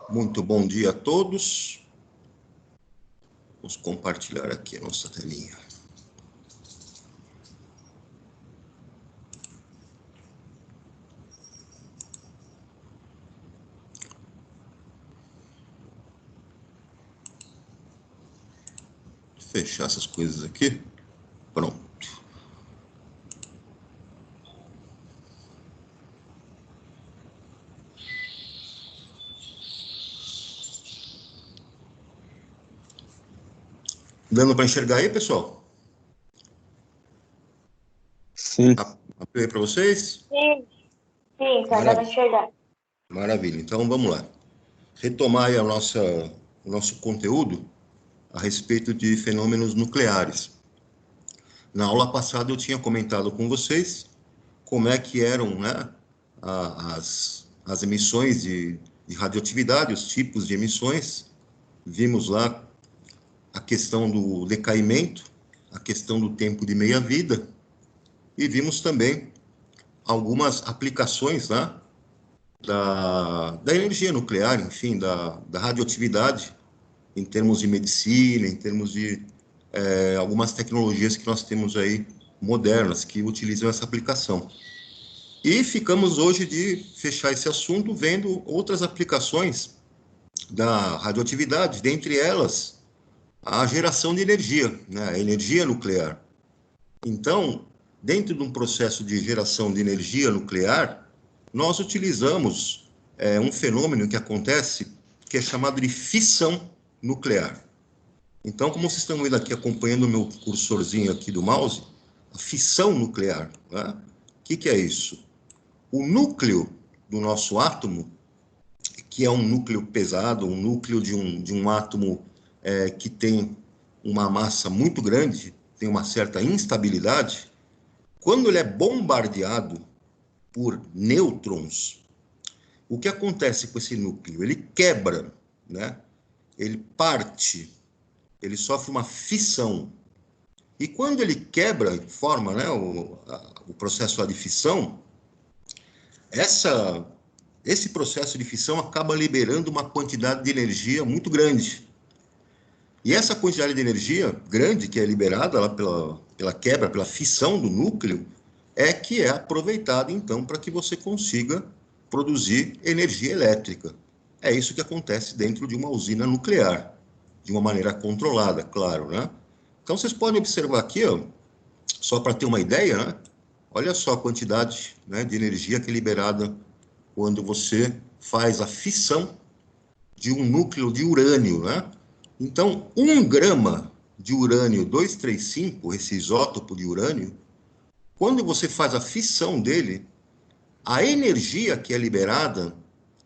Muito bom dia a todos. Vamos compartilhar aqui a nossa telinha. Fechar essas coisas aqui. Pronto. Dando para enxergar aí, pessoal? Sim. Abriu aí para vocês? Sim, tá dando para enxergar. Maravilha. Então, vamos lá. Retomar aí o nosso conteúdo a respeito de fenômenos nucleares. Na aula passada eu tinha comentado com vocês como é que eram, né, as emissões de radioatividade, os tipos de emissões. Vimos lá a questão do decaimento, a questão do tempo de meia-vida, e vimos também algumas aplicações, né, da energia nuclear, enfim, da radioatividade, em termos de medicina, em termos de algumas tecnologias que nós temos aí modernas que utilizam essa aplicação. E ficamos hoje de fechar esse assunto vendo outras aplicações da radioatividade, dentre elas a geração de energia, né, a energia nuclear. Então, dentro de um processo de geração de energia nuclear, nós utilizamos um fenômeno que acontece que é chamado de fissão nuclear. Então, como vocês estão vendo aqui, acompanhando o meu cursorzinho aqui do mouse, a fissão nuclear, né? O que é isso? O núcleo do nosso átomo, que é um núcleo pesado, um núcleo de um átomo que tem uma massa muito grande, tem uma certa instabilidade, quando ele é bombardeado por nêutrons, o que acontece com esse núcleo? Ele quebra, né? Ele parte, ele sofre uma fissão. E quando ele quebra, forma, né, o processo de fissão, esse processo de fissão acaba liberando uma quantidade de energia muito grande. E essa quantidade de energia grande que é liberada lá pela quebra, pela fissão do núcleo, que é aproveitada, então, para que você consiga produzir energia elétrica. É isso que acontece dentro de uma usina nuclear, de uma maneira controlada, claro, né? Então, vocês podem observar aqui, ó, só para ter uma ideia, né? Olha só a quantidade, né, de energia que é liberada quando você faz a fissão de um núcleo de urânio, né? Então, 1 grama de urânio 235, esse isótopo de urânio, quando você faz a fissão dele, a energia que é liberada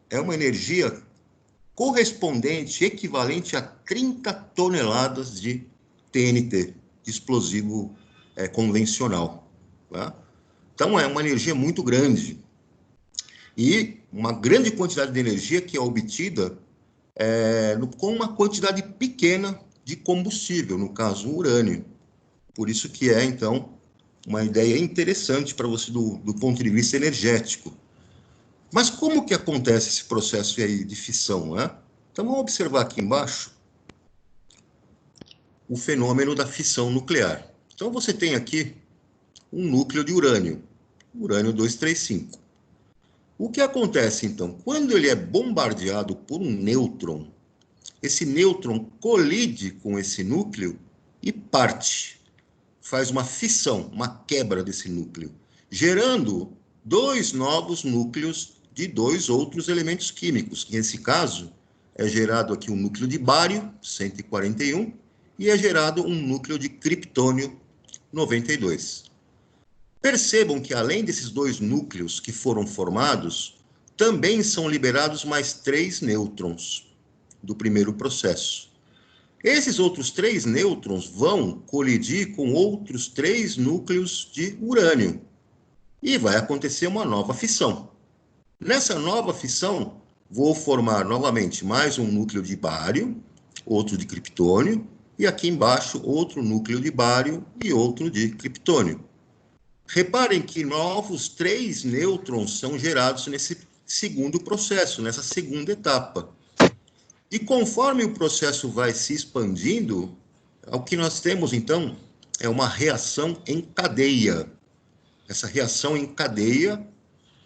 é uma energia correspondente, equivalente a 30 toneladas de TNT, de explosivo convencional. Tá? Então, é uma energia muito grande. E uma grande quantidade de energia que é obtida com uma quantidade pequena de combustível, no caso, o urânio. Por isso que então, uma ideia interessante para você do ponto de vista energético. Mas como que acontece esse processo aí de fissão, né? Então, vamos observar aqui embaixo o fenômeno da fissão nuclear. Então, você tem aqui um núcleo de urânio, urânio 235. O que acontece, então? Quando ele é bombardeado por um nêutron, esse nêutron colide com esse núcleo e parte, faz uma fissão, uma quebra desse núcleo, gerando 2 novos núcleos de 2 outros elementos químicos. Nesse caso, é gerado aqui um núcleo de bário, 141, e é gerado um núcleo de criptônio, 92. Percebam que, além desses 2 núcleos que foram formados, também são liberados mais 3 nêutrons do primeiro processo. Esses outros 3 nêutrons vão colidir com outros 3 núcleos de urânio e vai acontecer uma nova fissão. Nessa nova fissão, vou formar novamente mais um núcleo de bário, outro de criptônio, e aqui embaixo outro núcleo de bário e outro de criptônio. Reparem que novos 3 nêutrons são gerados nesse segundo processo, nessa segunda etapa. E conforme o processo vai se expandindo, o que nós temos, então, é uma reação em cadeia. Essa reação em cadeia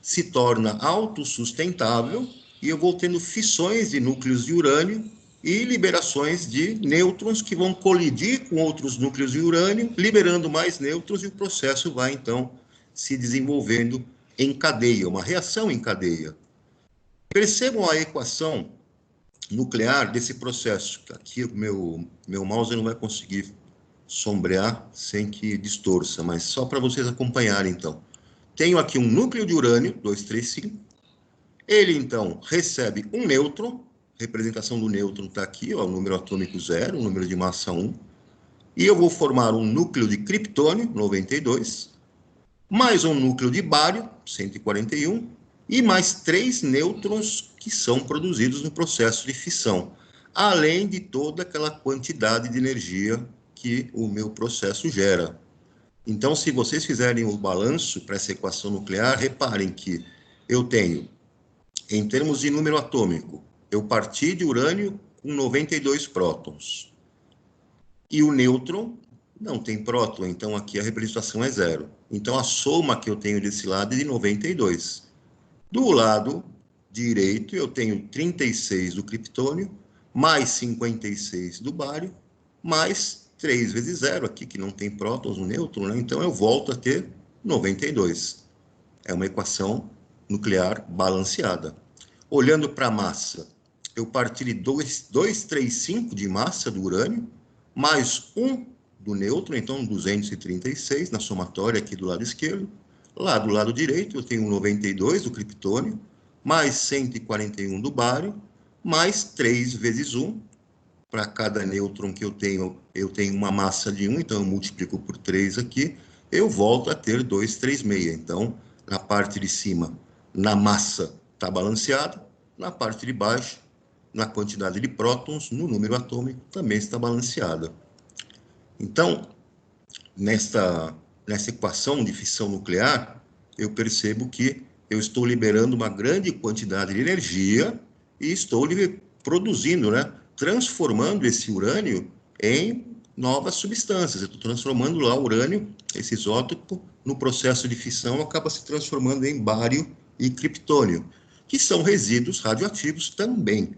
se torna autossustentável e eu vou tendo fissões de núcleos de urânio e liberações de nêutrons que vão colidir com outros núcleos de urânio, liberando mais nêutrons e o processo vai, então, se desenvolvendo em cadeia, uma reação em cadeia. Percebam a equação nuclear desse processo. Aqui o meu mouse não vai conseguir sombrear sem que distorça, mas só para vocês acompanharem, então. Tenho aqui um núcleo de urânio, 235. Ele, então, recebe um nêutron. Representação do nêutron está aqui, ó, o número atômico 0, o número de massa 1. E eu vou formar um núcleo de criptônio, 92, mais um núcleo de bário, 141, e mais 3 nêutrons que são produzidos no processo de fissão, além de toda aquela quantidade de energia que o meu processo gera. Então, se vocês fizerem o balanço para essa equação nuclear, reparem que eu tenho, em termos de número atômico, eu parti de urânio com 92 prótons. E o nêutron não tem próton, então aqui a representação é 0. Então, a soma que eu tenho desse lado é de 92. Do lado direito, eu tenho 36 do criptônio, mais 56 do bário, mais 3 vezes 0 aqui, que não tem prótons no nêutron, né? Então eu volto a ter 92. É uma equação nuclear balanceada. Olhando para a massa, eu parti de 235 de massa do urânio, mais 1 do nêutron, então 236 na somatória aqui do lado esquerdo. Lá do lado direito, eu tenho 92 do criptônio, mais 141 do bário, mais 3 vezes 1. Para cada nêutron que eu tenho uma massa de 1, então eu multiplico por 3 aqui, eu volto a ter 236. Então, na parte de cima, na massa está balanceado, na parte de baixo, na quantidade de prótons, no número atômico, também está balanceada. Então, nessa equação de fissão nuclear, eu percebo que eu estou liberando uma grande quantidade de energia e estou produzindo, né, transformando esse urânio em novas substâncias. Eu estou transformando lá o urânio, esse isótopo, no processo de fissão, acaba se transformando em bário e criptônio, que são resíduos radioativos também,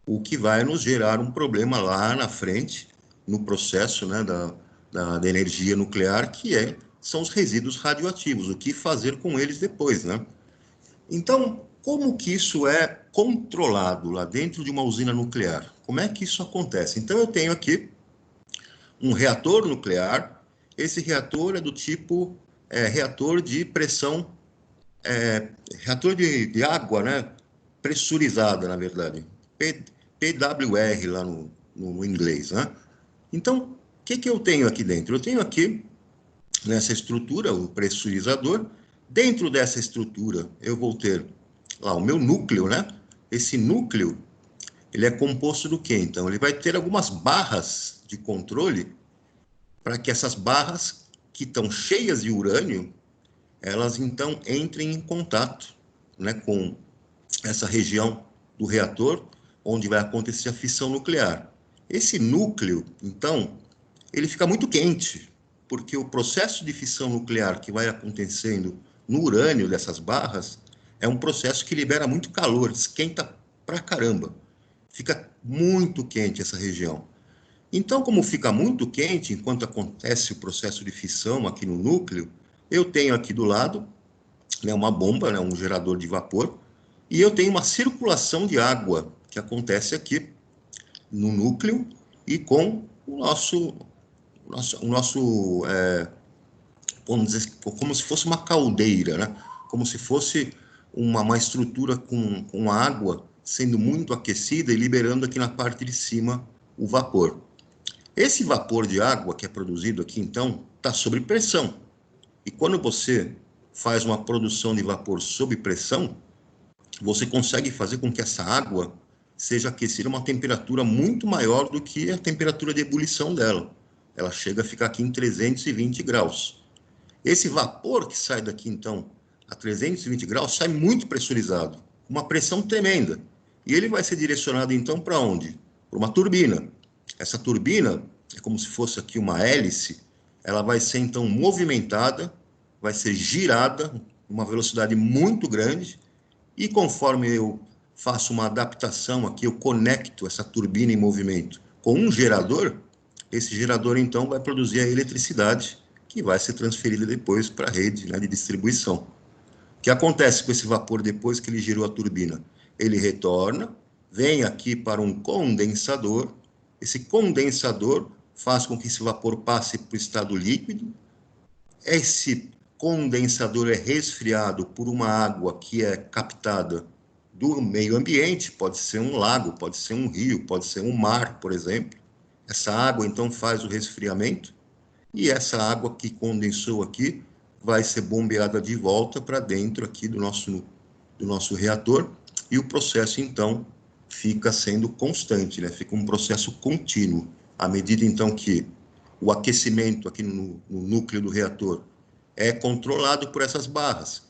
o que vai nos gerar um problema lá na frente, no processo, né, da energia nuclear, que são os resíduos radioativos, o que fazer com eles depois, né? Então, como que isso é controlado lá dentro de uma usina nuclear? Como é que isso acontece? Então, eu tenho aqui um reator nuclear. Esse reator é do tipo reator de pressão, reator de água, né? Pressurizada, na verdade. PWR lá no inglês, né? Então, o que eu tenho aqui dentro? Eu tenho aqui, nessa estrutura, o pressurizador. Dentro dessa estrutura, eu vou ter lá o meu núcleo, né? Esse núcleo, ele é composto do quê? Então, ele vai ter algumas barras de controle para que essas barras, que estão cheias de urânio, elas, então, entrem em contato, né, com essa região do reator, onde vai acontecer a fissão nuclear. Esse núcleo, então, ele fica muito quente, porque o processo de fissão nuclear que vai acontecendo no urânio dessas barras é um processo que libera muito calor, esquenta pra caramba. Fica muito quente essa região. Então, como fica muito quente, enquanto acontece o processo de fissão aqui no núcleo, eu tenho aqui do lado, né, uma bomba, né, um gerador de vapor, e eu tenho uma circulação de água que acontece aqui no núcleo e com o nosso vamos dizer, como se fosse uma caldeira, né? Como se fosse uma estrutura com água sendo muito aquecida e liberando aqui na parte de cima o vapor. Esse vapor de água que é produzido aqui, então, está sob pressão. E quando você faz uma produção de vapor sob pressão, você consegue fazer com que essa água seja aquecida a uma temperatura muito maior do que a temperatura de ebulição dela. Ela chega a ficar aqui em 320 graus. Esse vapor que sai daqui, então, a 320 graus, sai muito pressurizado, uma pressão tremenda. E ele vai ser direcionado, então, para onde? Para uma turbina. Essa turbina é como se fosse aqui uma hélice, ela vai ser, então, movimentada, vai ser girada, uma velocidade muito grande, e conforme eu faço uma adaptação aqui, eu conecto essa turbina em movimento com um gerador, esse gerador, então, vai produzir a eletricidade que vai ser transferida depois para a rede, né, de distribuição. O que acontece com esse vapor depois que ele girou a turbina? Ele retorna, vem aqui para um condensador, esse condensador faz com que esse vapor passe para o estado líquido, esse condensador é resfriado por uma água que é captada do meio ambiente, pode ser um lago, pode ser um rio, pode ser um mar, por exemplo. Essa água, então, faz o resfriamento, e essa água que condensou aqui vai ser bombeada de volta para dentro aqui do nosso reator, e o processo, então, fica sendo constante, né? Fica um processo contínuo. À medida, então, que o aquecimento aqui no núcleo do reator é controlado por essas barras.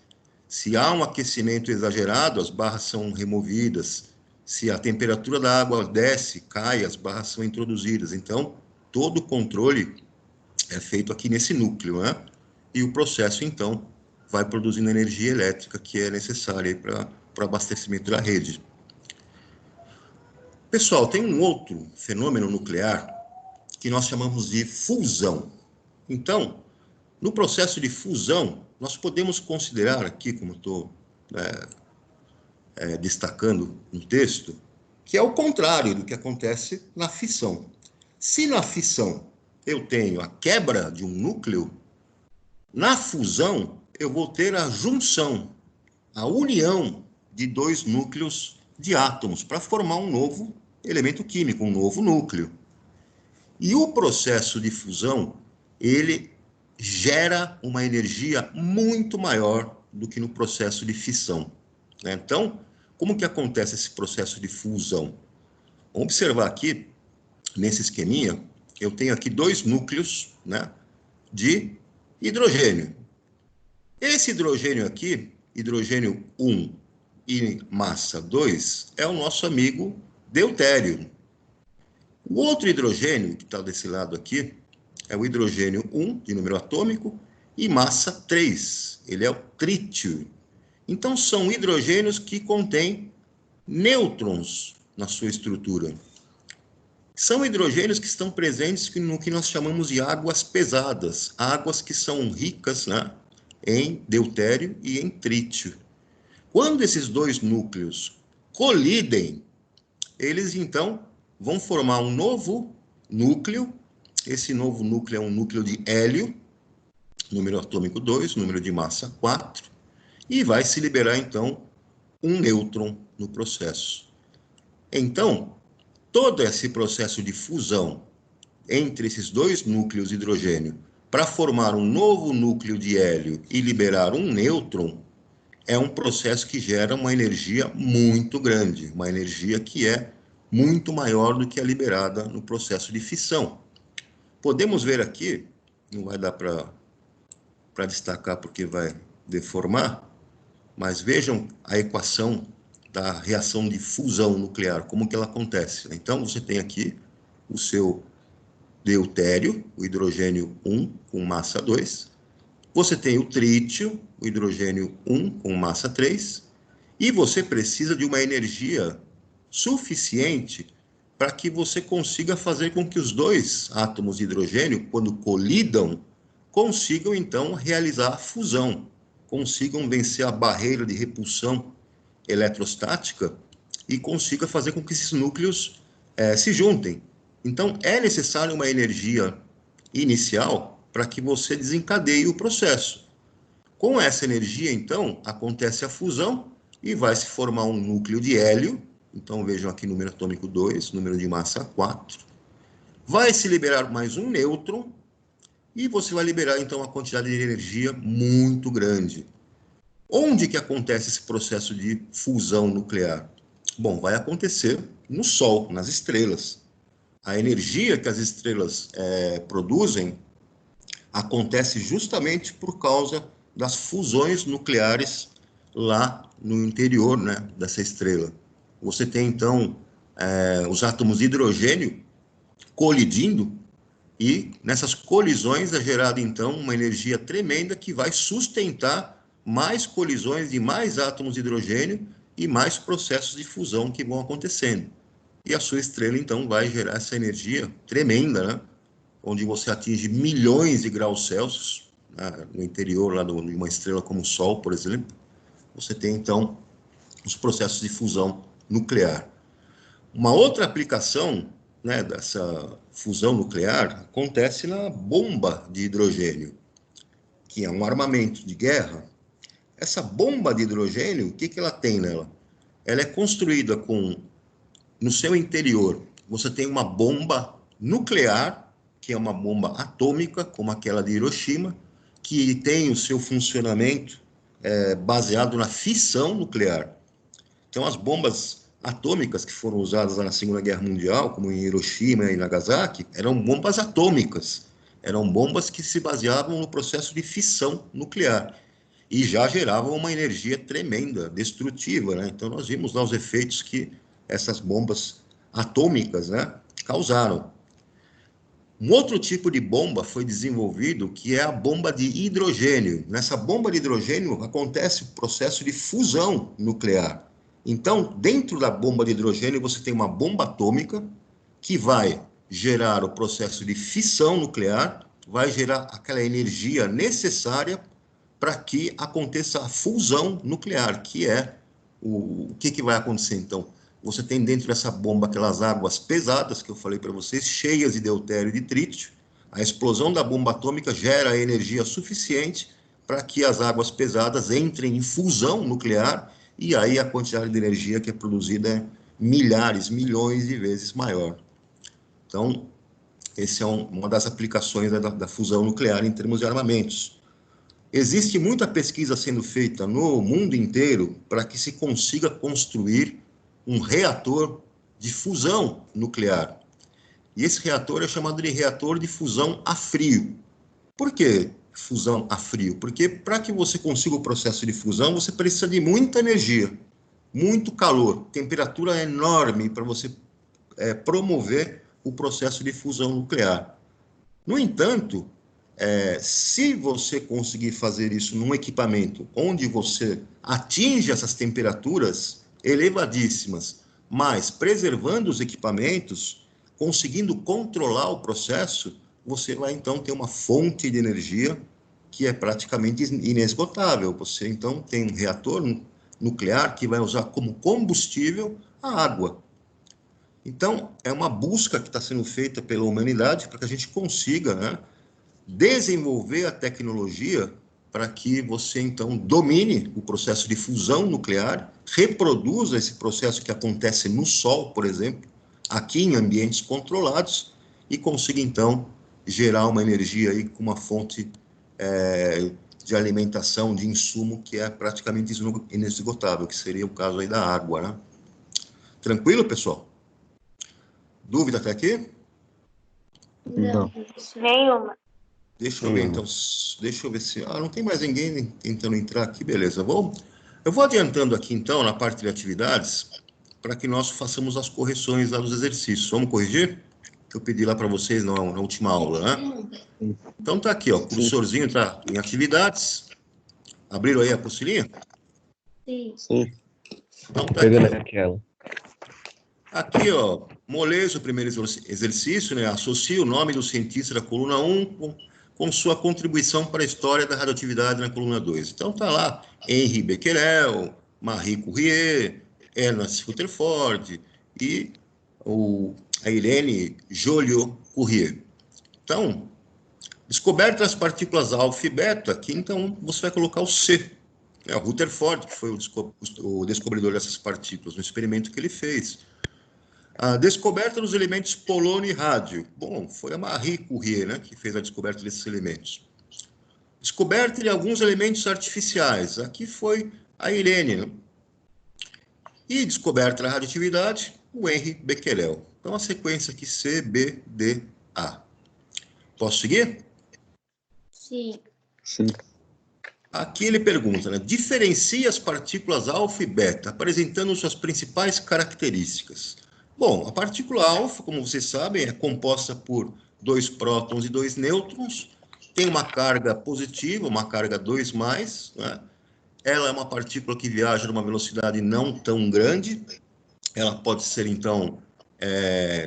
Se há um aquecimento exagerado, as barras são removidas. Se a temperatura da água desce, cai, as barras são introduzidas. Então, todo o controle é feito aqui nesse núcleo, né? E o processo, então, vai produzindo energia elétrica que é necessária para o abastecimento da rede. Pessoal, tem um outro fenômeno nuclear que nós chamamos de fusão. Então, no processo de fusão, nós podemos considerar aqui, como estou destacando no texto, que é o contrário do que acontece na fissão. Se na fissão eu tenho a quebra de um núcleo, na fusão eu vou ter a junção, a união de dois núcleos de átomos para formar um novo elemento químico, um novo núcleo. E o processo de fusão, ele gera uma energia muito maior do que no processo de fissão, né? Então, como que acontece esse processo de fusão? Vamos observar aqui, nesse esqueminha, eu tenho aqui dois núcleos, né, de hidrogênio. Esse hidrogênio aqui, hidrogênio 1 e massa 2, é o nosso amigo deutério. O outro hidrogênio, que está desse lado aqui, é o hidrogênio 1, de número atômico, e massa 3. Ele é o trítio. Então, são hidrogênios que contêm nêutrons na sua estrutura. São hidrogênios que estão presentes no que nós chamamos de águas pesadas, águas que são ricas, né, em deutério e em trítio. Quando esses dois núcleos colidem, eles, então, vão formar um novo núcleo. Esse novo núcleo é um núcleo de hélio, número atômico 2, número de massa 4, e vai se liberar, então, um nêutron no processo. Então, todo esse processo de fusão entre esses dois núcleos de hidrogênio para formar um novo núcleo de hélio e liberar um nêutron é um processo que gera uma energia muito grande, uma energia que é muito maior do que a liberada no processo de fissão. Podemos ver aqui, não vai dar para destacar porque vai deformar, mas vejam a equação da reação de fusão nuclear, como que ela acontece. Então, você tem aqui o seu deutério, o hidrogênio 1 com massa 2, você tem o trítio, o hidrogênio 1 com massa 3, e você precisa de uma energia suficiente para que você consiga fazer com que os dois átomos de hidrogênio, quando colidam, consigam, então, realizar a fusão, consigam vencer a barreira de repulsão eletrostática e consiga fazer com que esses núcleos se juntem. Então, é necessário uma energia inicial para que você desencadeie o processo. Com essa energia, então, acontece a fusão e vai se formar um núcleo de hélio. Então, vejam aqui número atômico 2, número de massa 4. Vai se liberar mais um nêutron e você vai liberar, então, uma quantidade de energia muito grande. Onde que acontece esse processo de fusão nuclear? Bom, vai acontecer no Sol, nas estrelas. A energia que as estrelas produzem acontece justamente por causa das fusões nucleares lá no interior, né, dessa estrela. você tem, então, os átomos de hidrogênio colidindo, e nessas colisões é gerada, então, uma energia tremenda que vai sustentar mais colisões de mais átomos de hidrogênio e mais processos de fusão que vão acontecendo. E a sua estrela, então, vai gerar essa energia tremenda, né? Onde você atinge milhões de graus Celsius, né? No interior lá de uma estrela como o Sol, por exemplo. Você tem, então, os processos de fusão nuclear. Uma outra aplicação, né, dessa fusão nuclear acontece na bomba de hidrogênio, que é um armamento de guerra. Essa bomba de hidrogênio, o que ela tem nela? Ela é construída com, no seu interior, você tem uma bomba nuclear, que é uma bomba atômica, como aquela de Hiroshima, que tem o seu funcionamento baseado na fissão nuclear. Então, as bombas atômicas que foram usadas na Segunda Guerra Mundial, como em Hiroshima e Nagasaki, eram bombas atômicas. Eram bombas que se baseavam no processo de fissão nuclear e já geravam uma energia tremenda, destrutiva, né? Então, nós vimos lá os efeitos que essas bombas atômicas, né, causaram. Um outro tipo de bomba foi desenvolvido, que é a bomba de hidrogênio. Nessa bomba de hidrogênio acontece o processo de fusão nuclear. Então, dentro da bomba de hidrogênio, você tem uma bomba atômica que vai gerar o processo de fissão nuclear, vai gerar aquela energia necessária para que aconteça a fusão nuclear, que é o que vai acontecer, então? Você tem dentro dessa bomba aquelas águas pesadas que eu falei para vocês, cheias de deutério e de trítio. A explosão da bomba atômica gera energia suficiente para que as águas pesadas entrem em fusão nuclear, e aí a quantidade de energia que é produzida é milhares, milhões de vezes maior. Então, essa é uma das aplicações da fusão nuclear em termos de armamentos. Existe muita pesquisa sendo feita no mundo inteiro para que se consiga construir um reator de fusão nuclear. E esse reator é chamado de reator de fusão a frio. Por que fusão a frio? Porque para que você consiga o processo de fusão, você precisa de muita energia, muito calor, temperatura enorme para você promover o processo de fusão nuclear. No entanto, se você conseguir fazer isso num equipamento onde você atinge essas temperaturas elevadíssimas, mas preservando os equipamentos, conseguindo controlar o processo, você vai então ter uma fonte de energia que é praticamente inesgotável. Você então tem um reator nuclear que vai usar como combustível a água. Então, é uma busca que está sendo feita pela humanidade para que a gente consiga, né, desenvolver a tecnologia para que você, então, domine o processo de fusão nuclear, reproduza esse processo que acontece no Sol, por exemplo, aqui em ambientes controlados, e consiga, então, gerar uma energia aí com uma fonte de alimentação, de insumo, que é praticamente inesgotável, que seria o caso aí da água, né? Tranquilo, pessoal? Dúvida até aqui? Não. Nenhuma. Deixa eu ver, então, deixa eu ver se... não tem mais ninguém tentando entrar aqui, beleza. Eu vou adiantando aqui, então, na parte de atividades, para que nós façamos as correções lá dos exercícios. Vamos corrigir? Que eu pedi lá para vocês na última aula, né? Então, tá aqui, ó, o cursorzinho tá em atividades. Abriram aí a apostilinha? Sim. Então, tá Pegando aqui, aquela. aqui, ó, moleza o primeiro exercício, né? Associe o nome do cientista da coluna 1 com sua contribuição para a história da radioatividade na coluna 2. Então, tá lá Henri Becquerel, Marie Curie, Ernest Rutherford e a Irene Joliot-Curie. Então, descoberta das partículas alfa e beta, aqui, então, você vai colocar o C. O Rutherford, que foi o descobridor dessas partículas, no experimento que ele fez. A descoberta dos elementos polônio e rádio. Bom, foi a Marie Curie, né, que fez a descoberta desses elementos. Descoberta de alguns elementos artificiais. Aqui foi a Irene, né? E descoberta da radioatividade, o Henri Becquerel. Então, a sequência aqui, C, B, D, A. Posso seguir? Sim. Sim. Aqui ele pergunta, né? Diferencia as partículas alfa e beta, apresentando suas principais características. Bom, a partícula alfa, como vocês sabem, é composta por 2 prótons e 2 nêutrons, tem uma carga positiva, uma carga 2+, né? Ela é uma partícula que viaja numa velocidade não tão grande, ela pode ser, então,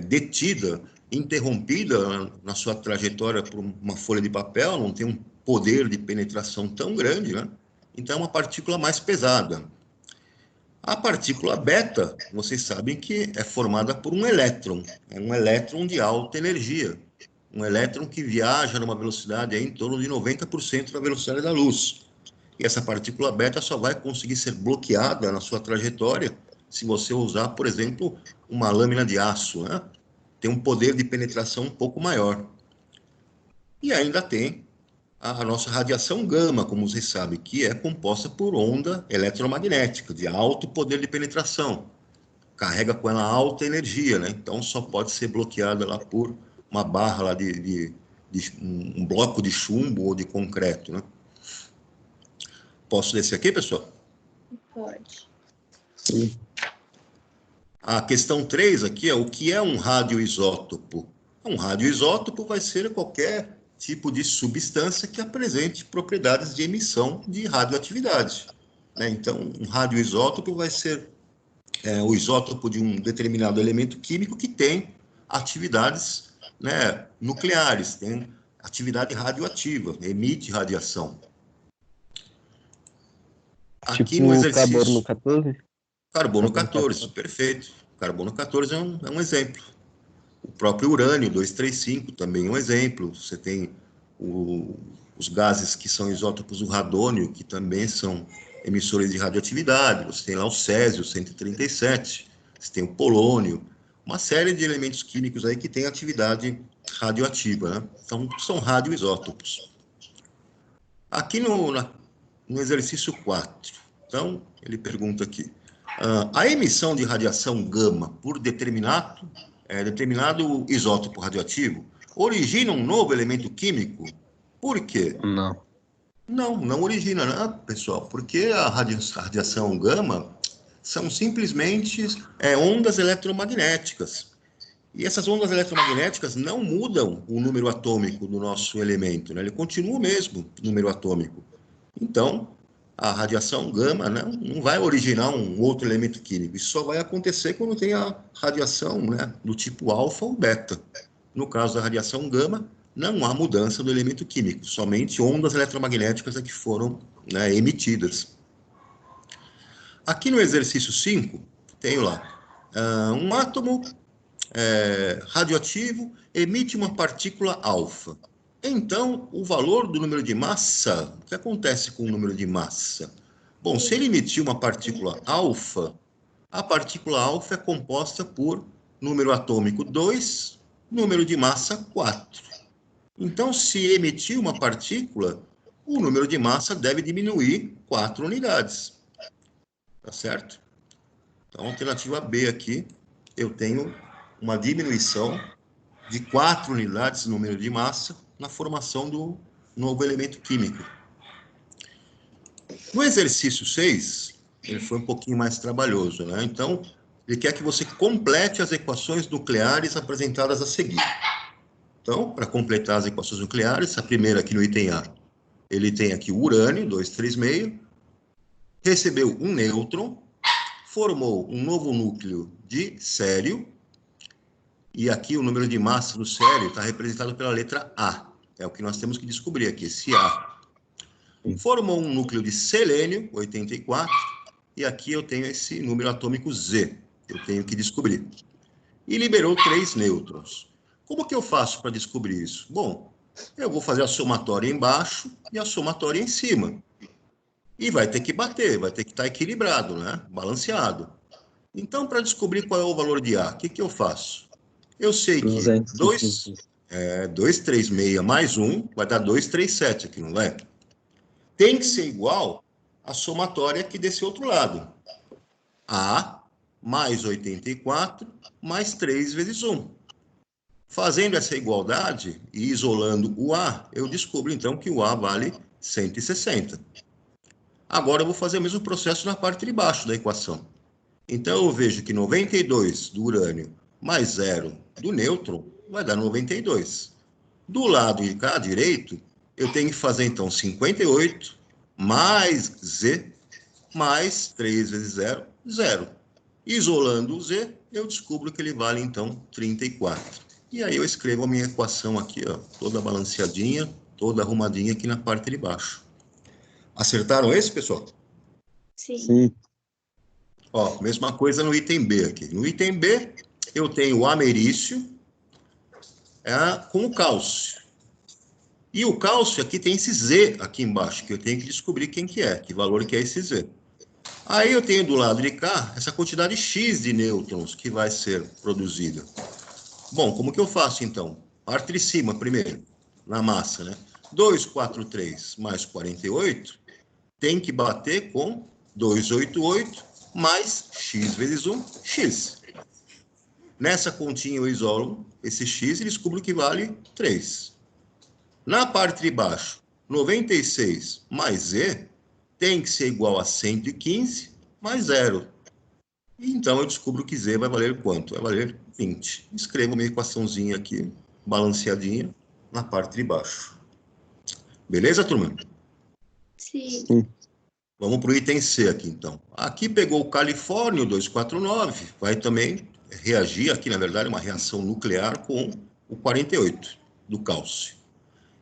detida, interrompida na sua trajetória por uma folha de papel, não tem um poder de penetração tão grande, né? Então, é uma partícula mais pesada. A partícula beta, vocês sabem que é formada por um elétron, é um elétron de alta energia, um elétron que viaja numa velocidade em torno de 90% da velocidade da luz. E essa partícula beta só vai conseguir ser bloqueada na sua trajetória se você usar, por exemplo, uma lâmina de aço, né? Tem um poder de penetração um pouco maior. E ainda tem a nossa radiação gama, como vocês sabem, que é composta por onda eletromagnética, de alto poder de penetração. Carrega com ela alta energia, né? Então só pode ser bloqueada lá por uma barra lá de um bloco de chumbo ou de concreto, né? Posso descer aqui, pessoal? Pode. Sim. A questão 3 aqui é o que é um radioisótopo? Um radioisótopo vai ser qualquer tipo de substância que apresente propriedades de emissão de radioatividade, né? Então, um radioisótopo vai ser o isótopo de um determinado elemento químico que tem atividades, né, nucleares, tem atividade radioativa, emite radiação. Aqui Tipo no exercício... carbono 14? Carbono 14, perfeito. Carbono 14 é um exemplo. O próprio urânio 235 também é um exemplo. Você tem os gases que são isótopos do radônio, que também são emissores de radioatividade. Você tem lá o césio 137, você tem o polônio, uma série de elementos químicos aí que têm atividade radioativa, né? Então, são radioisótopos. Aqui no exercício 4, então, ele pergunta aqui, a emissão de radiação gama por determinado isótopo radioativo origina um novo elemento químico? Por quê? Não. Não origina, né, pessoal? Porque a radiação gama são simplesmente ondas eletromagnéticas. E essas ondas eletromagnéticas não mudam o número atômico do nosso elemento, né? Ele continua o mesmo número atômico. Então, a radiação gama, né, não vai originar um outro elemento químico. Isso só vai acontecer quando tem a radiação, né, do tipo alfa ou beta. No caso da radiação gama, não há mudança do elemento químico, somente ondas eletromagnéticas é que foram, né, emitidas. Aqui no exercício 5, tenho lá, um átomo radioativo emite uma partícula alfa. Então, o valor do número de massa, o que acontece com o número de massa? Bom, se ele emitir uma partícula alfa, a partícula alfa é composta por número atômico 2, número de massa 4. Então, se emitir uma partícula, o número de massa deve diminuir 4 unidades. Tá certo? Então, alternativa B aqui, eu tenho uma diminuição de 4 unidades no número de massa na formação do novo elemento químico. No exercício 6, ele foi um pouquinho mais trabalhoso, né? Então, ele quer que você complete as equações nucleares apresentadas a seguir. Então, para completar as equações nucleares, a primeira aqui no item A, ele tem aqui o urânio, 236, recebeu um nêutron, formou um novo núcleo de cério, e aqui o número de massa do cério está representado pela letra A. É o que nós temos que descobrir aqui, esse A. Formou um núcleo de selênio, 84, e aqui eu tenho esse número atômico Z, eu tenho que descobrir. E liberou 3 nêutrons. Como que eu faço para descobrir isso? Bom, eu vou fazer a somatória embaixo e a somatória em cima. E vai ter que bater, vai ter que estar equilibrado, né? Balanceado. Então, para descobrir qual é o valor de A, o que eu faço? Eu sei que 236 mais 1 vai dar 237 aqui, não é? Tem que ser igual à somatória aqui desse outro lado. A mais 84 mais 3 vezes 1. Fazendo essa igualdade e isolando o A, eu descubro então que o A vale 160. Agora eu vou fazer o mesmo processo na parte de baixo da equação. Então eu vejo que 92 do urânio mais 0 do nêutron vai dar 92. Do lado de cá, direito, eu tenho que fazer, então, 58 mais Z mais 3 vezes 0, 0. Isolando o Z, eu descubro que ele vale, então, 34. E aí eu escrevo a minha equação aqui, ó, toda balanceadinha, toda arrumadinha aqui na parte de baixo. Acertaram esse, pessoal? Sim. Ó, mesma coisa no item B aqui. No item B, eu tenho o americium com o cálcio. E o cálcio aqui tem esse Z aqui embaixo, que eu tenho que descobrir quem que é, que valor que é esse Z. Aí eu tenho do lado de cá essa quantidade X de nêutrons que vai ser produzida. Bom, como que eu faço então? Parte de cima primeiro, na massa, né? 243 mais 48 tem que bater com 288 mais X vezes 1, X. Nessa continha eu isolo esse X e descubro que vale 3. Na parte de baixo, 96 mais Z tem que ser igual a 115 mais 0. E então eu descubro que Z vai valer quanto? Vai valer 20. Escrevo uma equaçãozinha aqui, balanceadinha, na parte de baixo. Beleza, turma? Sim. Vamos para o item C aqui, então. Aqui pegou o califórnio 249, vai também reagir, aqui na verdade uma reação nuclear com o 48 do cálcio.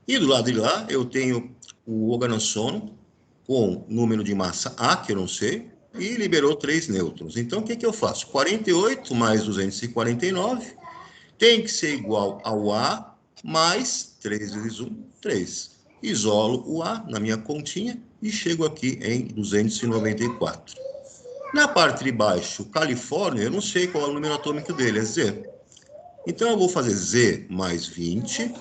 E do lado de lá eu tenho o oganossono com número de massa A, que eu não sei, e liberou 3 nêutrons. Então o que eu faço? 48 mais 249 tem que ser igual ao A mais 3 vezes 1, 3. Isolo o A na minha continha e chego aqui em 294. Na parte de baixo, o califórnio, eu não sei qual é o número atômico dele, é Z. Então, eu vou fazer Z mais 20,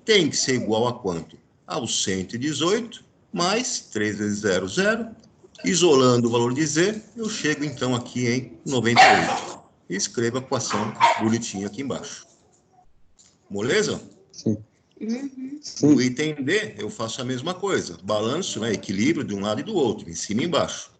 tem que ser igual a quanto? Ao 118, mais 3 vezes 0, 0. Isolando o valor de Z, eu chego, então, aqui em 98. E escrevo a equação bonitinha aqui embaixo. Moleza? Sim. No item D, eu faço a mesma coisa. Balanço, né, equilíbrio de um lado e do outro, em cima e embaixo.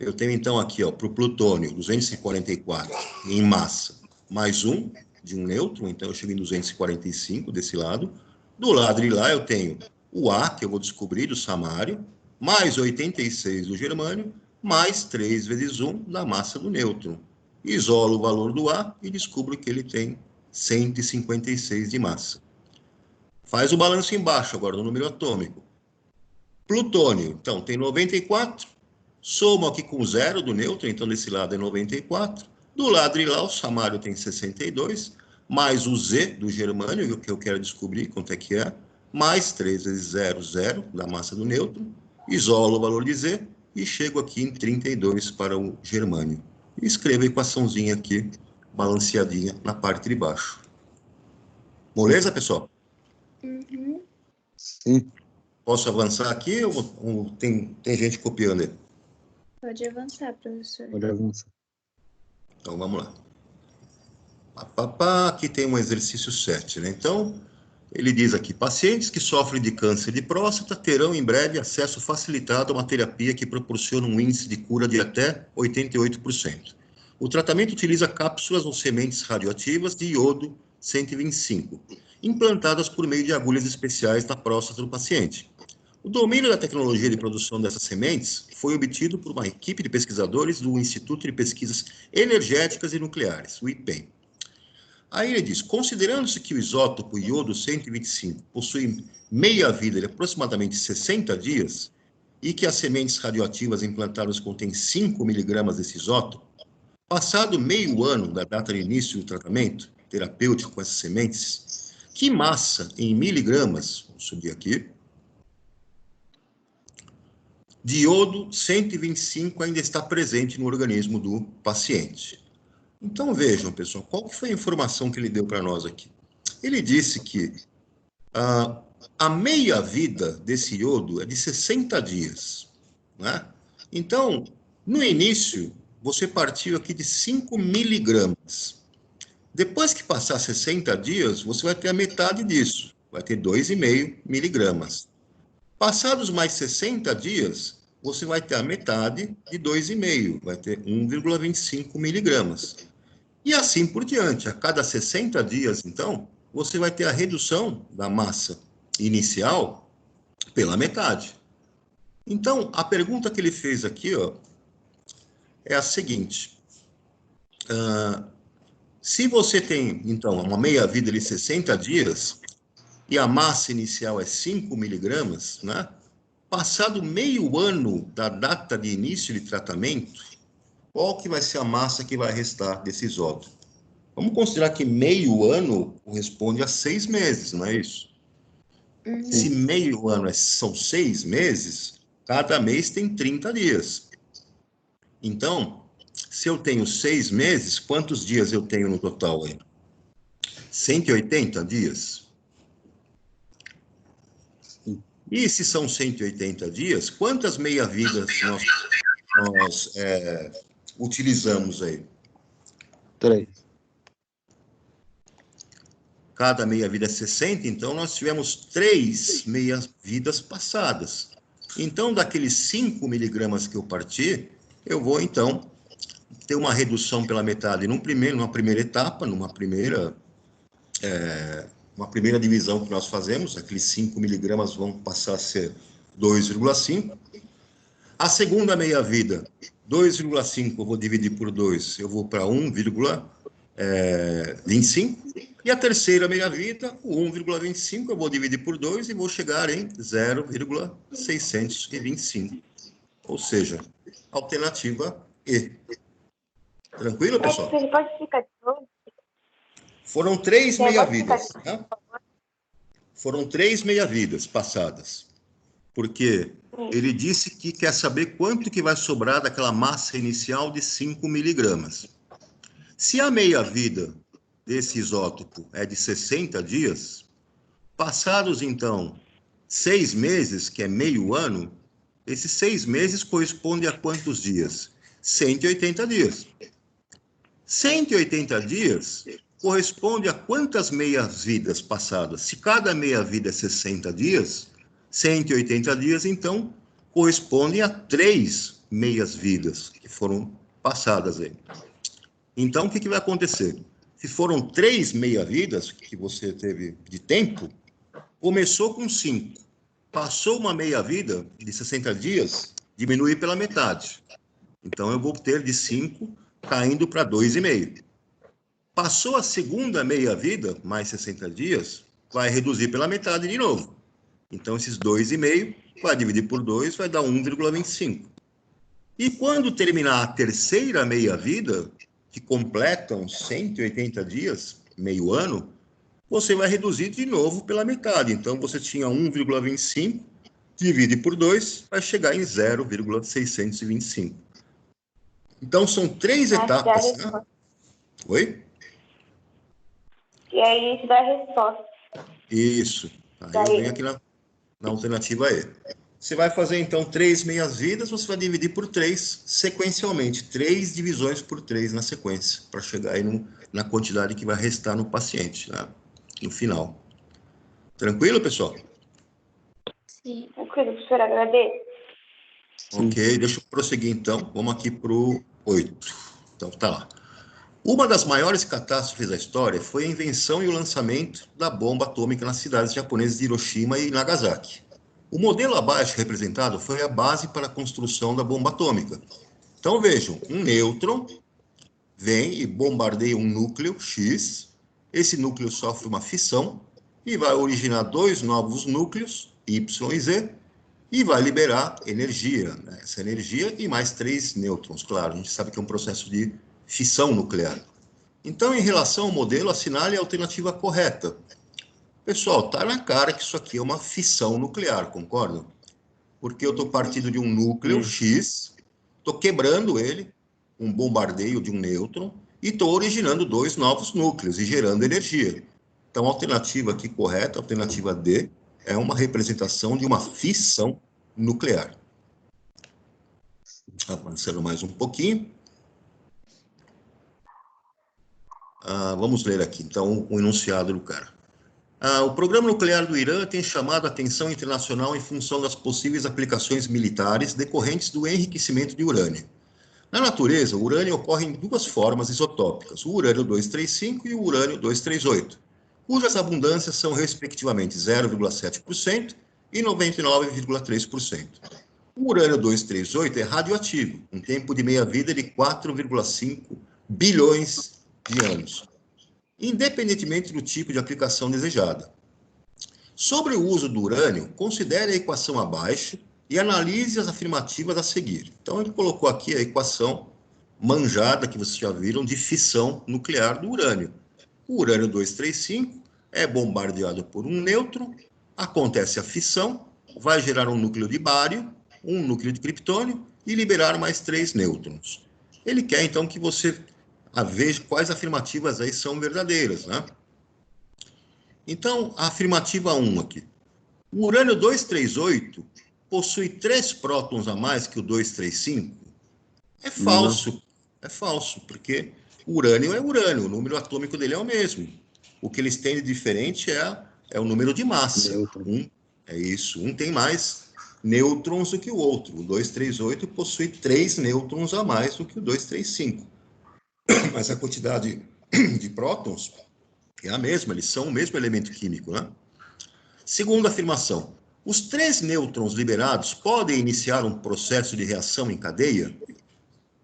Eu tenho, então, aqui, para o plutônio, 244 em massa, mais 1 de um nêutron, então eu chego em 245 desse lado. Do lado de lá, eu tenho o A, que eu vou descobrir do samário, mais 86 do germânio, mais 3 vezes 1 da massa do nêutron. Isolo o valor do A e descubro que ele tem 156 de massa. Faz o balanço embaixo agora, no número atômico. Plutônio, então, tem 94. Somo aqui com 0 do nêutron, então desse lado é 94. Do lado de lá, o samário tem 62, mais o Z do germânio, que eu quero descobrir quanto é que é, mais 3 vezes 0, 0, da massa do nêutron. Isolo o valor de Z e chego aqui em 32 para o germânio. E escrevo a equaçãozinha aqui, balanceadinha, na parte de baixo. Moleza, pessoal? Sim. Posso avançar aqui ou tem gente copiando aí? Pode avançar, professor. Pode avançar. Então, vamos lá. Aqui tem um exercício 7, né? Então, ele diz aqui, pacientes que sofrem de câncer de próstata terão em breve acesso facilitado a uma terapia que proporciona um índice de cura de até 88%. O tratamento utiliza cápsulas ou sementes radioativas de iodo 125, implantadas por meio de agulhas especiais na próstata do paciente. O domínio da tecnologia de produção dessas sementes foi obtido por uma equipe de pesquisadores do Instituto de Pesquisas Energéticas e Nucleares, o IPEN. Aí ele diz, considerando-se que o isótopo iodo 125 possui meia-vida de aproximadamente 60 dias e que as sementes radioativas implantadas contêm 5 miligramas desse isótopo, passado meio ano da data de início do tratamento terapêutico com essas sementes, que massa em miligramas, vou subir aqui, de iodo 125 ainda está presente no organismo do paciente. Então, vejam, pessoal, qual foi a informação que ele deu para nós aqui? Ele disse que a meia-vida desse iodo é de 60 dias. Né? Então, no início, você partiu aqui de 5 miligramas. Depois que passar 60 dias, você vai ter a metade disso, vai ter 2,5 miligramas. Passados mais 60 dias, você vai ter a metade de 2,5, vai ter 1,25 miligramas. E assim por diante. A cada 60 dias, então, você vai ter a redução da massa inicial pela metade. Então, a pergunta que ele fez aqui, ó, é a seguinte. Se você tem, então, uma meia-vida de 60 dias e a massa inicial é 5 miligramas, né? Passado meio ano da data de início de tratamento, qual que vai ser a massa que vai restar desse isótopo? Vamos considerar que meio ano corresponde a 6 meses, não é isso? Se meio ano são 6 meses, cada mês tem 30 dias. Então, se eu tenho 6 meses, quantos dias eu tenho no total aí? 180 dias. E se são 180 dias, quantas meia-vidas nós utilizamos aí? 3. Cada meia-vida é 60, então nós tivemos 3 meia-vidas passadas. Então, daqueles 5 miligramas que eu parti, eu vou, então, ter uma redução pela metade numa primeira etapa, numa primeira divisão que nós fazemos, aqueles 5 miligramas vão passar a ser 2,5. A segunda meia-vida, 2,5 eu vou dividir por 2, eu vou para 1,25. E a terceira meia-vida, o 1,25, eu vou dividir por 2 e vou chegar em 0,625. Ou seja, alternativa E. Tranquilo, pessoal? Você pode explicar de novo? Foram 3 meia-vidas. Né? Foram 3 meia-vidas passadas. Porque ele disse que quer saber quanto que vai sobrar daquela massa inicial de 5 miligramas. Se a meia-vida desse isótopo é de 60 dias, passados, então, 6 meses, que é meio ano, esses 6 meses correspondem a quantos dias? 180 dias. 180 dias corresponde a quantas meias-vidas passadas? Se cada meia-vida é 60 dias, 180 dias, então, correspondem a 3 meias-vidas que foram passadas aí. Então, o que vai acontecer? Se foram 3 meia-vidas que você teve de tempo, começou com 5. Passou uma meia-vida de 60 dias, diminui pela metade. Então, eu vou ter de 5 caindo para 2,5. Passou a segunda meia-vida, mais 60 dias, vai reduzir pela metade de novo. Então, esses 2,5 vai dividir por 2, vai dar 1,25. E quando terminar a terceira meia-vida, que completam 180 dias, meio ano, você vai reduzir de novo pela metade. Então, você tinha 1,25, divide por 2, vai chegar em 0,625. Então, são 3 etapas. Né? Oi? E aí isso dá a resposta. Isso. Aí eu venho aqui na alternativa E. Você vai fazer, então, 3 meias-vidas, você vai dividir por 3 sequencialmente. 3 divisões por 3 na sequência, para chegar aí na quantidade que vai restar no paciente, né? No final. Tranquilo, pessoal? Sim. Tranquilo, professor, agradeço. Ok, deixa eu prosseguir, então. Vamos aqui para o 8. Então, tá lá. Uma das maiores catástrofes da história foi a invenção e o lançamento da bomba atômica nas cidades japonesas de Hiroshima e Nagasaki. O modelo abaixo representado foi a base para a construção da bomba atômica. Então, vejam, um nêutron vem e bombardeia um núcleo X, esse núcleo sofre uma fissão e vai originar 2 novos núcleos, Y e Z, e vai liberar energia, né? Essa energia e mais 3 nêutrons, claro, a gente sabe que é um processo de fissão nuclear. Então, em relação ao modelo, assinale a alternativa correta. Pessoal, está na cara que isso aqui é uma fissão nuclear, concordam? Porque eu estou partindo de um núcleo X, estou quebrando ele, um bombardeio de um nêutron, e estou originando 2 novos núcleos e gerando energia. Então, a alternativa aqui correta, a alternativa D, é uma representação de uma fissão nuclear. Avançando mais um pouquinho. Vamos ler aqui, então, o enunciado do cara. O programa nuclear do Irã tem chamado a atenção internacional em função das possíveis aplicações militares decorrentes do enriquecimento de urânio. Na natureza, o urânio ocorre em duas formas isotópicas, o urânio 235 e o urânio 238, cujas abundâncias são respectivamente 0,7% e 99,3%. O urânio 238 é radioativo, um tempo de meia-vida de 4,5 bilhões de anos, independentemente do tipo de aplicação desejada. Sobre o uso do urânio, considere a equação abaixo e analise as afirmativas a seguir. Então, ele colocou aqui a equação manjada, que vocês já viram, de fissão nuclear do urânio. O urânio 235 é bombardeado por um nêutron, acontece a fissão, vai gerar um núcleo de bário, um núcleo de criptônio e liberar mais 3 nêutrons. Ele quer, então, que você veja quais afirmativas aí são verdadeiras, né? Então, a afirmativa 1 aqui. O urânio 238 possui 3 prótons a mais que o 235? É falso. É falso, porque o urânio é urânio, o número atômico dele é o mesmo. O que eles têm de diferente é o número de massa. Um tem mais nêutrons do que o outro. O 238 possui 3 nêutrons a mais do que o 235. Mas a quantidade de prótons é a mesma, eles são o mesmo elemento químico, né? Segunda afirmação, os 3 nêutrons liberados podem iniciar um processo de reação em cadeia?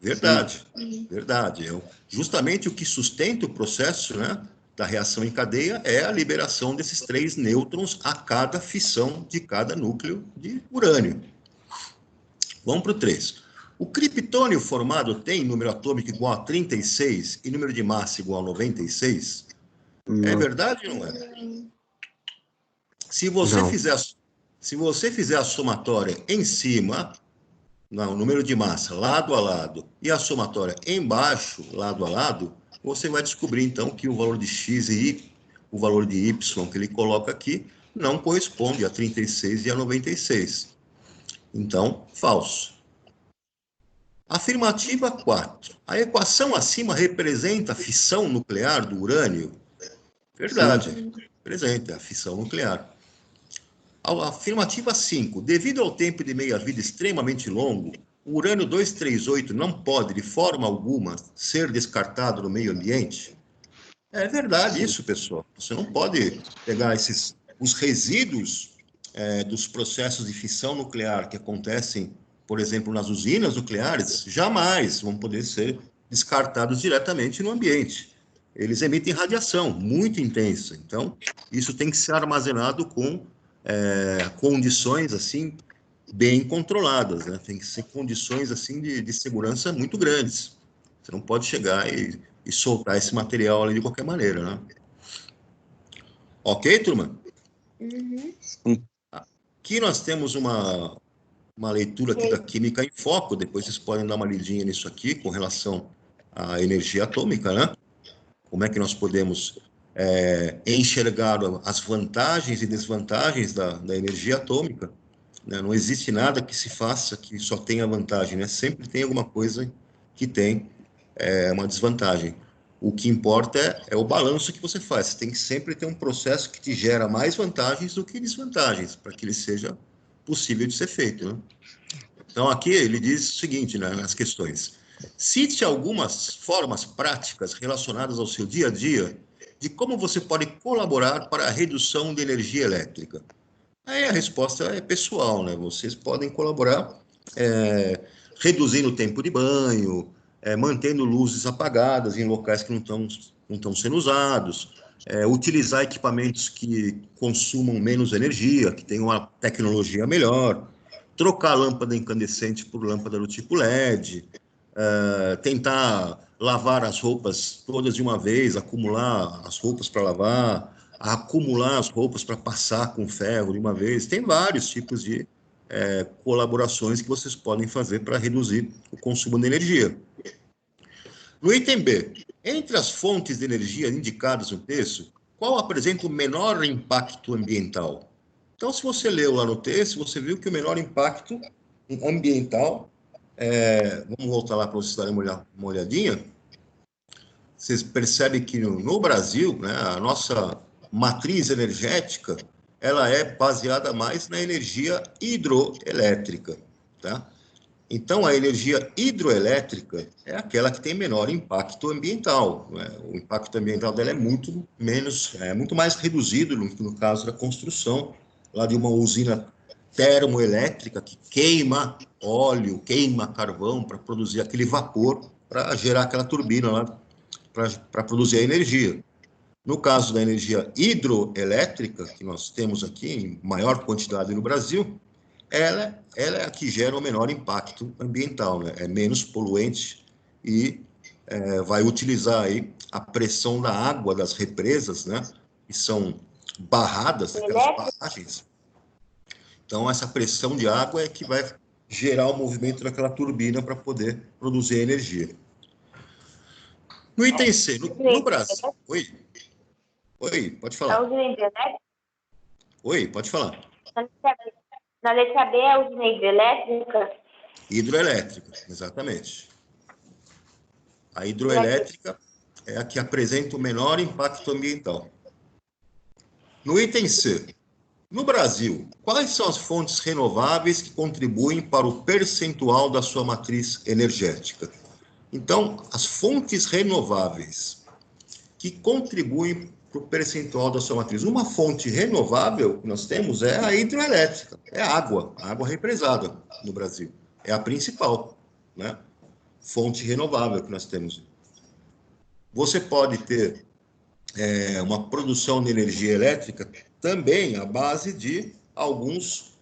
Verdade, verdade. Justamente o que sustenta o processo, né, da reação em cadeia é a liberação desses 3 nêutrons a cada fissão de cada núcleo de urânio. Vamos para o 3. O criptônio formado tem número atômico igual a 36 e número de massa igual a 96? É verdade ou não é? Se você fizer a somatória em cima, o número de massa lado a lado, e a somatória embaixo, lado a lado, você vai descobrir, então, que o valor de x e o valor de y que ele coloca aqui não corresponde a 36 e a 96. Então, falso. Afirmativa 4. A equação acima representa a fissão nuclear do urânio? Verdade, representa a fissão nuclear. A afirmativa 5. Devido ao tempo de meia-vida extremamente longo, o urânio 238 não pode, de forma alguma, ser descartado no meio ambiente? É verdade isso, pessoal. Você não pode pegar os resíduos dos processos de fissão nuclear que acontecem, por exemplo, nas usinas nucleares, jamais vão poder ser descartados diretamente no ambiente. Eles emitem radiação muito intensa. Então, isso tem que ser armazenado com condições, assim, bem controladas, né? Tem que ser condições, assim, de segurança muito grandes. Você não pode chegar e soltar esse material ali de qualquer maneira, né? Ok, turma? Aqui nós temos uma leitura aqui da Química em Foco, depois vocês podem dar uma lidinha nisso aqui, com relação à energia atômica, né? Como é que nós podemos enxergar as vantagens e desvantagens da energia atômica, né? Não existe nada que se faça que só tenha vantagem, né? Sempre tem alguma coisa que tem uma desvantagem. O que importa é o balanço que você faz. Você tem que sempre ter um processo que te gera mais vantagens do que desvantagens, para que ele seja possível de ser feito, né? Então, aqui ele diz o seguinte, né, nas questões. Cite algumas formas práticas relacionadas ao seu dia a dia de como você pode colaborar para a redução de energia elétrica. Aí a resposta é pessoal, né? Vocês podem colaborar reduzindo o tempo de banho, mantendo luzes apagadas em locais que não estão sendo usados, utilizar equipamentos que consumam menos energia, que tenham uma tecnologia melhor, trocar a lâmpada incandescente por lâmpada do tipo LED, tentar lavar as roupas todas de uma vez, acumular as roupas para lavar, acumular as roupas para passar com ferro de uma vez. Tem vários tipos de colaborações que vocês podem fazer para reduzir o consumo de energia. No item B, entre as fontes de energia indicadas no texto, qual apresenta o menor impacto ambiental? Então, se você leu lá no texto, você viu que o menor impacto ambiental, vamos voltar lá para vocês darem uma olhadinha, vocês percebem que no Brasil, né, a nossa matriz energética, ela é baseada mais na energia hidroelétrica, tá? Então, a energia hidroelétrica é aquela que tem menor impacto ambiental, né? O impacto ambiental dela é muito mais reduzido no caso da construção lá de uma usina termoelétrica que queima óleo, queima carvão para produzir aquele vapor, para gerar aquela turbina lá, para produzir a energia. No caso da energia hidroelétrica, que nós temos aqui em maior quantidade no Brasil, ela é a que gera o menor impacto ambiental, né? É menos poluente e vai utilizar aí a pressão da água das represas, né? Que são barradas, aquelas barragens. Então, essa pressão de água é que vai gerar o movimento daquela turbina para poder produzir energia. No item C, no Brasil... Oi, pode falar. A usina hidrelétrica? Oi, pode falar. Na letra B é a usina hidrelétrica? Hidroelétrica, exatamente. A hidroelétrica é a que apresenta o menor impacto ambiental. No item C, no Brasil, quais são as fontes renováveis que contribuem para o percentual da sua matriz energética? Então, as fontes renováveis que contribuem para o percentual da sua matriz. Uma fonte renovável que nós temos é a hidroelétrica, é a água represada no Brasil. É a principal, né? Fonte renovável que nós temos. Você pode ter uma produção de energia elétrica também à base de alguns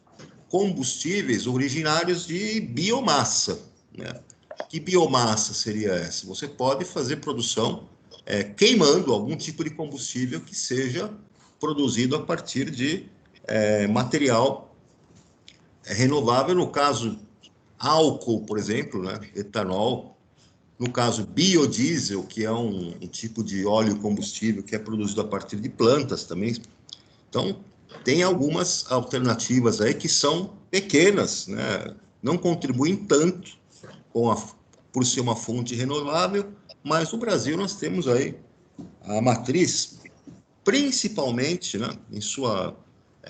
combustíveis originários de biomassa, né? Que biomassa seria essa? Você pode fazer produção queimando algum tipo de combustível que seja produzido a partir de material renovável, no caso, álcool, por exemplo, né? Etanol. No caso, biodiesel, que é um tipo de óleo combustível que é produzido a partir de plantas também. Então, tem algumas alternativas aí que são pequenas, né? Não contribuem tanto por ser uma fonte renovável, mas no Brasil nós temos aí a matriz, principalmente, né, em sua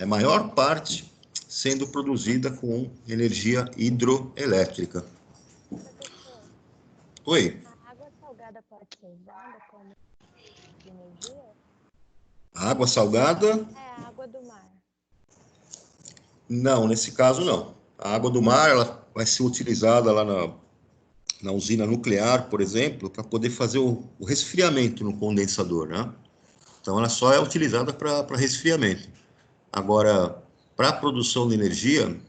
maior parte, sendo produzida com energia hidroelétrica. Oi. A água salgada pode ser usada como energia? A água salgada? É, a água do mar. Não, nesse caso não. A água do mar ela vai ser utilizada lá na usina nuclear, por exemplo, para poder fazer o resfriamento no condensador, né? Então, ela só é utilizada para resfriamento. Agora, para a produção de energia,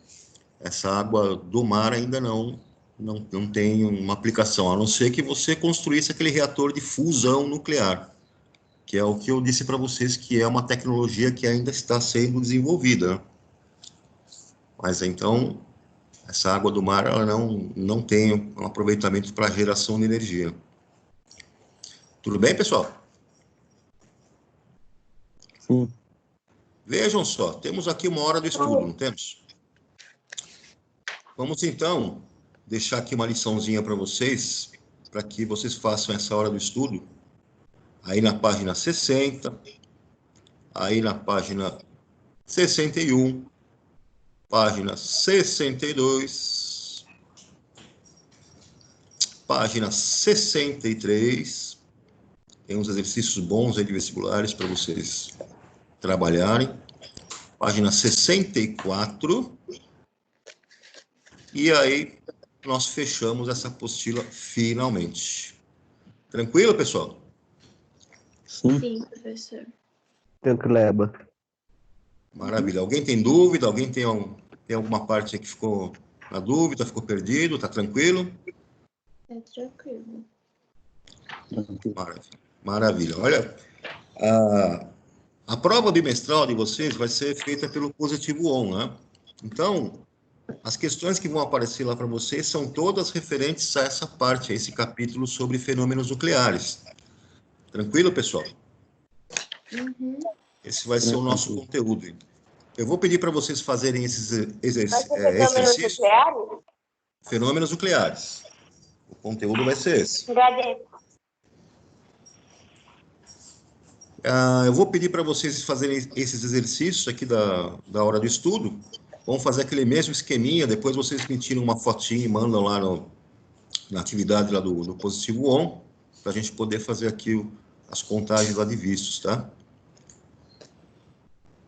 essa água do mar ainda não tem uma aplicação, a não ser que você construísse aquele reator de fusão nuclear, que é o que eu disse para vocês, que é uma tecnologia que ainda está sendo desenvolvida, né? Mas, então, essa água do mar ela não tem um aproveitamento para geração de energia. Tudo bem, pessoal? Sim. Vejam só, temos aqui uma hora do estudo, não temos? Vamos, então, deixar aqui uma liçãozinha para vocês, para que vocês façam essa hora do estudo, aí na página 60, aí na página 61, página 62, página 63, tem uns exercícios bons aí de vestibulares para vocês trabalharem, página 64, e aí nós fechamos essa apostila finalmente. Tranquilo, pessoal? Sim. Sim, professor. Tranquileba. Maravilha. Alguém tem dúvida? Alguém tem alguma parte aí que ficou na dúvida, ficou perdido? Tá tranquilo? É tranquilo. Maravilha. Olha, a prova bimestral de vocês vai ser feita pelo Positivo On, né? Então, as questões que vão aparecer lá para vocês são todas referentes a essa parte, a esse capítulo sobre fenômenos nucleares. Tranquilo, pessoal? Uhum. Esse vai ser o nosso conteúdo. Eu vou pedir para vocês fazerem esses Vai ser fenômenos exercícios. nucleares? Fenômenos nucleares. O conteúdo vai ser esse. Agradeço. Eu vou pedir para vocês fazerem esses exercícios aqui da hora do estudo. Vamos fazer aquele mesmo esqueminha, depois vocês me tiram uma fotinha e mandam lá na atividade lá do Positivo On, para a gente poder fazer aqui as contagens lá de vistos, tá?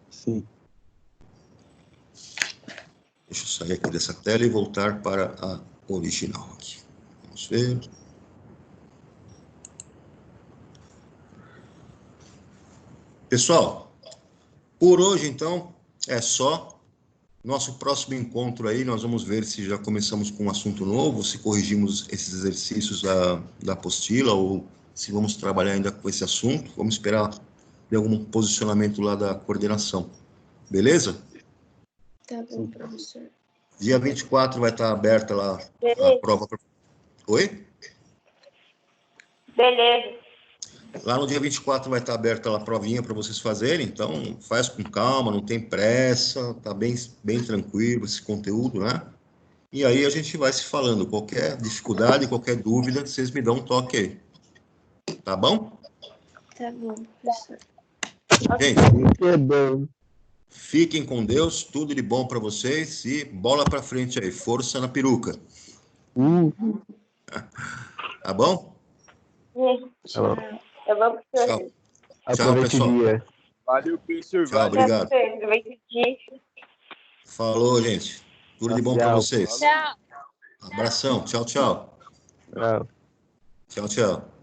Sim. Deixa eu sair aqui dessa tela e voltar para a original aqui. Vamos ver. Pessoal, por hoje, então, é só. Nosso próximo encontro aí, nós vamos ver se já começamos com um assunto novo, se corrigimos esses exercícios da apostila, ou se vamos trabalhar ainda com esse assunto. Vamos esperar de algum posicionamento lá da coordenação. Beleza? Tá bom, professor. Dia 24 vai estar aberta lá a Beleza. prova. Oi? Beleza. Lá no dia 24 vai estar aberta lá a provinha para vocês fazerem, então faz com calma, não tem pressa, tá bem tranquilo esse conteúdo, né? E aí a gente vai se falando, qualquer dificuldade, qualquer dúvida, vocês me dão um toque aí. Tá bom? Tá bom, professor. Gente, Que bom. fiquem com Deus, tudo de bom para vocês e bola para frente aí, força na peruca. Tá bom? Tá bom. Eu vou pro Tchau. senhor. Aproveite pessoal. o dia. Valeu, professor. Tchau, Valeu. obrigado. Aproveita o dia. Falou, gente. Tudo de bom para Tchau. vocês. Tchau. Abração. Tchau, tchau. Tchau. Tchau, tchau.